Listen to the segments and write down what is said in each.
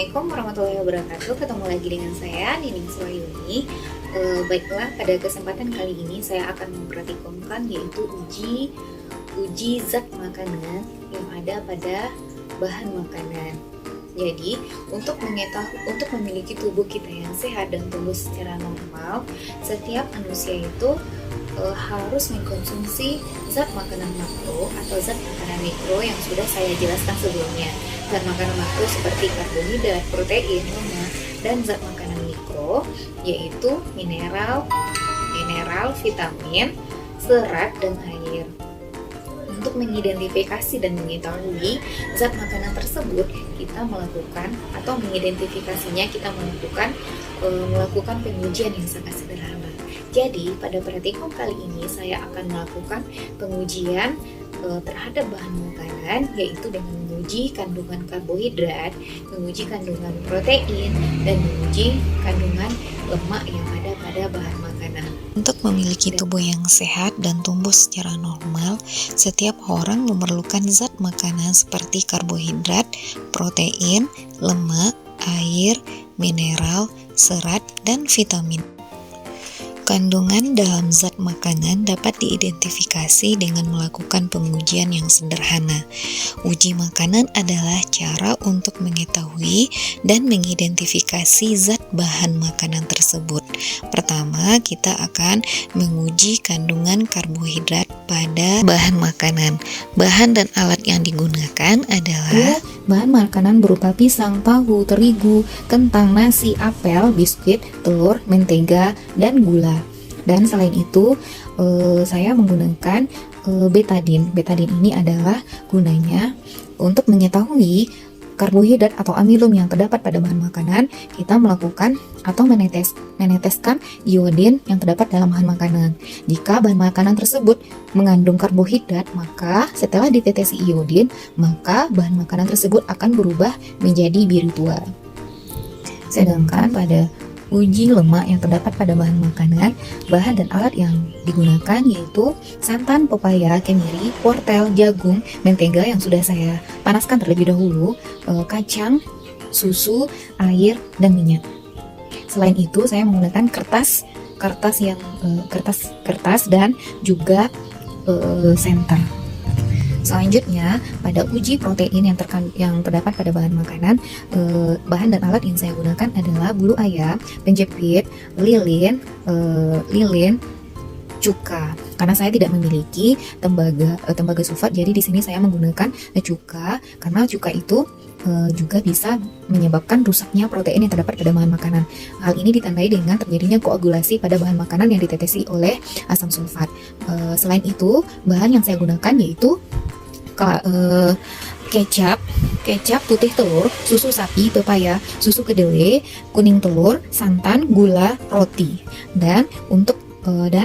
Assalamualaikum warahmatullahi wabarakatuh. Ketemu lagi dengan saya Nining Suwayuni. Baiklah, pada kesempatan kali ini saya akan memperhatikan yaitu uji zat makanan yang ada pada bahan makanan. Jadi, untuk memiliki tubuh kita yang sehat dan tumbuh secara normal, setiap manusia itu harus mengkonsumsi zat makanan makro atau zat makanan mikro yang sudah saya jelaskan sebelumnya. Zat makanan makro seperti karbohidrat, protein, lemak, dan zat makanan mikro yaitu mineral, vitamin, serat, dan air. Untuk mengidentifikasi dan mengetahui zat makanan tersebut, kita melakukan kita melakukan pengujian yang sangat sederhana. Jadi, pada praktikum kali ini saya akan melakukan pengujian terhadap bahan makanan, yaitu dengan menguji kandungan karbohidrat, menguji kandungan protein, dan menguji kandungan lemak yang ada pada bahan makanan. Untuk memiliki tubuh yang sehat dan tumbuh secara normal, setiap orang memerlukan zat makanan seperti karbohidrat, protein, lemak, air, mineral, serat, dan vitamin. Kandungan dalam zat makanan dapat diidentifikasi dengan melakukan pengujian yang sederhana. Uji makanan adalah cara untuk mengetahui dan mengidentifikasi zat bahan makanan tersebut. Pertama, kita akan menguji kandungan karbohidrat pada bahan makanan. Bahan dan alat yang digunakan adalah bahan makanan berupa pisang, tahu, terigu, kentang, nasi, apel, biskuit, telur, mentega, dan gula. Dan selain itu, saya menggunakan betadin. Betadin ini adalah gunanya untuk mengetahui karbohidrat atau amilum yang terdapat pada bahan makanan. Kita melakukan atau meneteskan iodin yang terdapat dalam bahan makanan. Jika bahan makanan tersebut mengandung karbohidrat, maka setelah ditetesi iodin, maka bahan makanan tersebut akan berubah menjadi biru tua. Sedangkan pada uji lemak yang terdapat pada bahan makanan, bahan dan alat yang digunakan yaitu santan, pepaya, kemiri, wortel, jagung, mentega yang sudah saya panaskan terlebih dahulu, kacang, susu, air, dan minyak. Selain itu, saya menggunakan kertas dan juga senter. Selanjutnya, pada uji protein yang terdapat pada bahan makanan, bahan dan alat yang saya gunakan adalah bulu ayam, penjepit, lilin, cuka. Karena saya tidak memiliki tembaga sulfat, jadi di sini saya menggunakan cuka, karena cuka itu juga bisa menyebabkan rusaknya protein yang terdapat pada bahan makanan. Hal ini ditandai dengan terjadinya koagulasi pada bahan makanan yang ditetesi oleh asam sulfat. Selain itu, bahan yang saya gunakan yaitu kecap putih telur, susu sapi, pepaya, susu kedelai, kuning telur, santan, gula, roti. Dan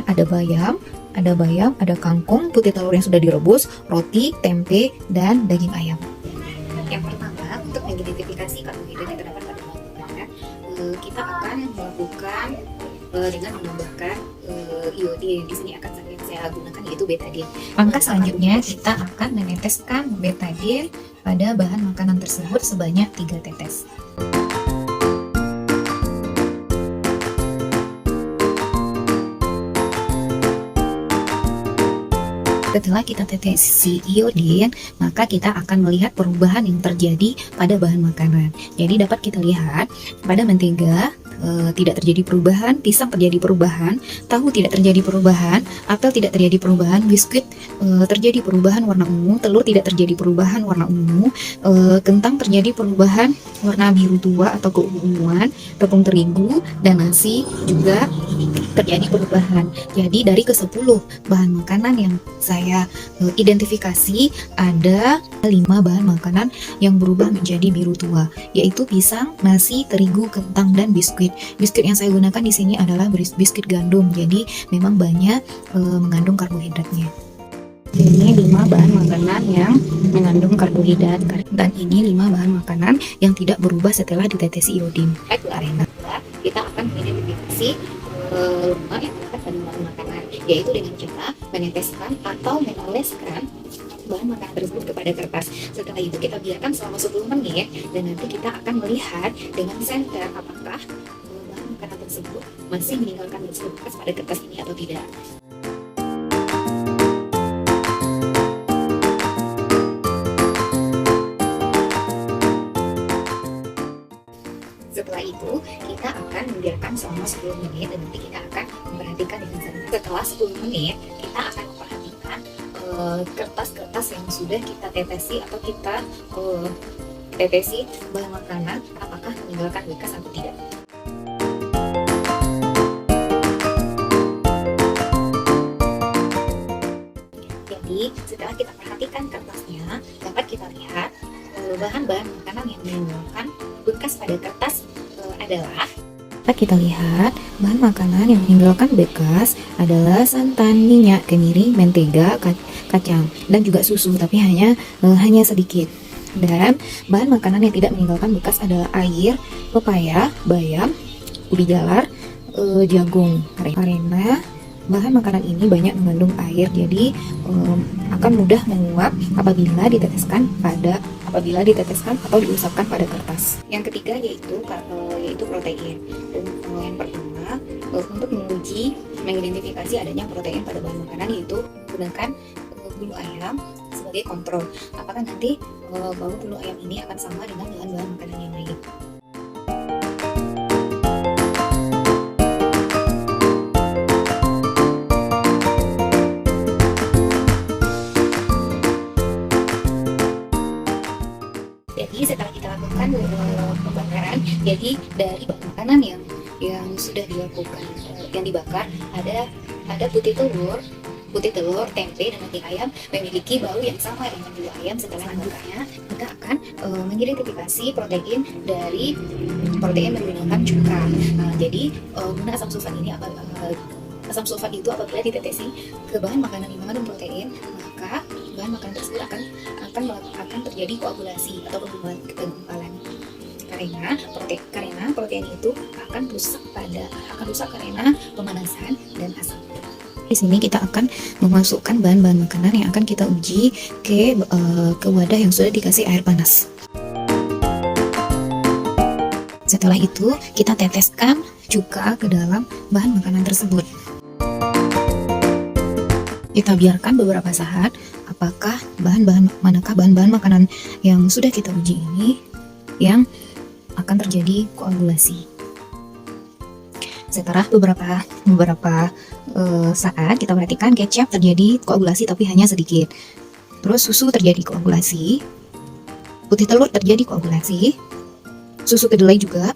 ada bayam, ada kangkung, putih telur yang sudah direbus, roti, tempe, dan daging ayam. Yang pertama, untuk mengidentifikasi karbohidrat yang terdapat pada bahan makanan, kita akan melakukan dengan menambahkan iodin. Di sini akan saya gunakan yaitu betadin. Langkah selanjutnya, kita akan meneteskan betadin pada bahan makanan tersebut sebanyak 3 tetes. Setelah kita tetesi iodin, maka kita akan melihat perubahan yang terjadi pada bahan makanan. Jadi dapat kita lihat pada mentega tidak terjadi perubahan, pisang terjadi perubahan, tahu tidak terjadi perubahan, apel tidak terjadi perubahan, biskuit terjadi perubahan warna ungu, telur tidak terjadi perubahan warna ungu, kentang terjadi perubahan warna biru tua atau keunguan, tepung terigu dan nasi juga terjadi perubahan. Jadi dari ke-10 bahan makanan yang saya identifikasi, ada 5 bahan makanan yang berubah menjadi biru tua, yaitu pisang, nasi, terigu, kentang, dan biskuit. Biskuit yang saya gunakan di sini adalah biskuit gandum, jadi memang banyak mengandung karbohidratnya. Ini 5 bahan makanan yang mengandung karbohidrat, dan ini 5 bahan makanan yang tidak berubah setelah ditetesi iodin. Ke arena kita akan mengidentifikasi lemak yang terdapat pada bahan makanan, yaitu dengan cara meneteskan atau menoleskan bahan makanan tersebut kepada kertas. Setelah itu kita biarkan selama 10 menit dan nanti kita akan melihat dengan senter apakah bahan makanan tersebut masih meninggalkan bekas pada kertas ini atau tidak. Setelah itu kita akan membiarkan selama 10 menit dan nanti kita akan memperhatikan dengan senter. Setelah 10 menit kita akan memperhatikan kertas-kertas yang sudah kita tetesi atau kita tetesi bahan makanan apakah meninggalkan bekas atau tidak. Jadi setelah kita perhatikan kertasnya, dapat kita lihat bahan-bahan makanan yang meninggalkan bekas pada kertas adalah, dapat kita lihat bahan makanan yang meninggalkan bekas adalah santan, minyak, kemiri, mentega, kacang, dan juga susu, tapi hanya sedikit. Dan bahan makanan yang tidak meninggalkan bekas adalah air, pepaya, bayam, ubi jalar, jagung. Karena bahan makanan ini banyak mengandung air, jadi akan mudah menguap apabila diteteskan atau diusapkan pada kertas. Yang ketiga yaitu protein. Yang pertama, untuk menguji mengidentifikasi adanya protein pada bahan makanan yaitu menggunakan bulu ayam sebagai kontrol. Apakah nanti bau bulu ayam ini akan sama dengan bahan-bahan makanan yang lain? Jadi setelah kita lakukan pembakaran, jadi dari bahan makanan yang sudah dilakukan yang dibakar ada putih telur, tempe, dan daging ayam memiliki bau yang sama dengan bulu ayam. Setelah membakarnya, kita akan mengidentifikasi protein menggunakan cuka. Jadi guna asam sulfat ini asam sulfat itu apabila ditetesi ke bahan makanan yang mengandung protein, maka bahan makanan tersebut akan terjadi koagulasi atau penggumpalan. Karena protein itu akan rusak karena pemanasan dan asam. Di sini kita akan memasukkan bahan-bahan makanan yang akan kita uji ke wadah yang sudah dikasih air panas. Setelah itu kita teteskan cuka ke dalam bahan makanan tersebut. Kita biarkan beberapa saat apakah manakah bahan-bahan makanan yang sudah kita uji ini yang akan terjadi koagulasi. Setelah beberapa saat kita perhatikan kecap terjadi koagulasi tapi hanya sedikit. Terus susu terjadi koagulasi, putih telur terjadi koagulasi, susu kedelai juga,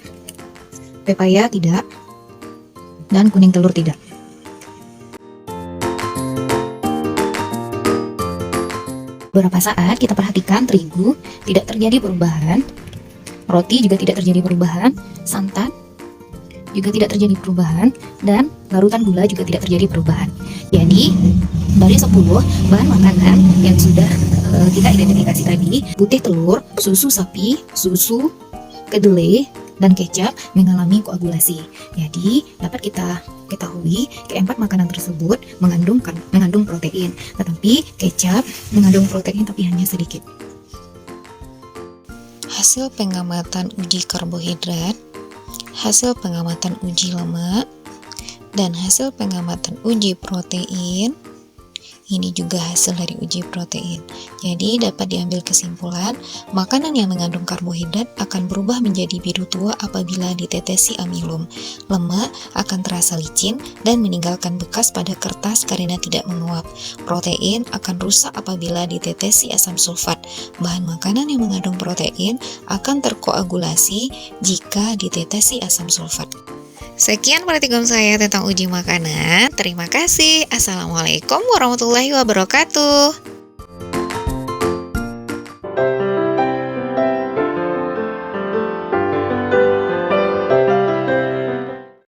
pepaya tidak, dan kuning telur tidak. Beberapa saat kita perhatikan terigu tidak terjadi perubahan, roti juga tidak terjadi perubahan, santan juga tidak terjadi perubahan, dan larutan gula juga tidak terjadi perubahan. Jadi dari 10 bahan makanan yang sudah kita identifikasi tadi, putih telur, susu sapi, susu kedelai, dan kecap mengalami koagulasi. Jadi dapat kita ketahui keempat makanan tersebut mengandung protein, tetapi kecap mengandung protein tapi hanya sedikit. Hasil pengamatan uji karbohidrat, hasil pengamatan uji lemak, dan hasil pengamatan uji protein. Ini juga hasil dari uji protein. Jadi dapat diambil kesimpulan, makanan yang mengandung karbohidrat akan berubah menjadi biru tua apabila ditetesi amilum. Lemak akan terasa licin dan meninggalkan bekas pada kertas karena tidak menguap. Protein akan rusak apabila ditetesi asam sulfat. Bahan makanan yang mengandung protein akan terkoagulasi jika ditetesi asam sulfat. Sekian praktikum saya tentang uji makanan. Terima kasih. Assalamualaikum warahmatullahi wabarakatuh.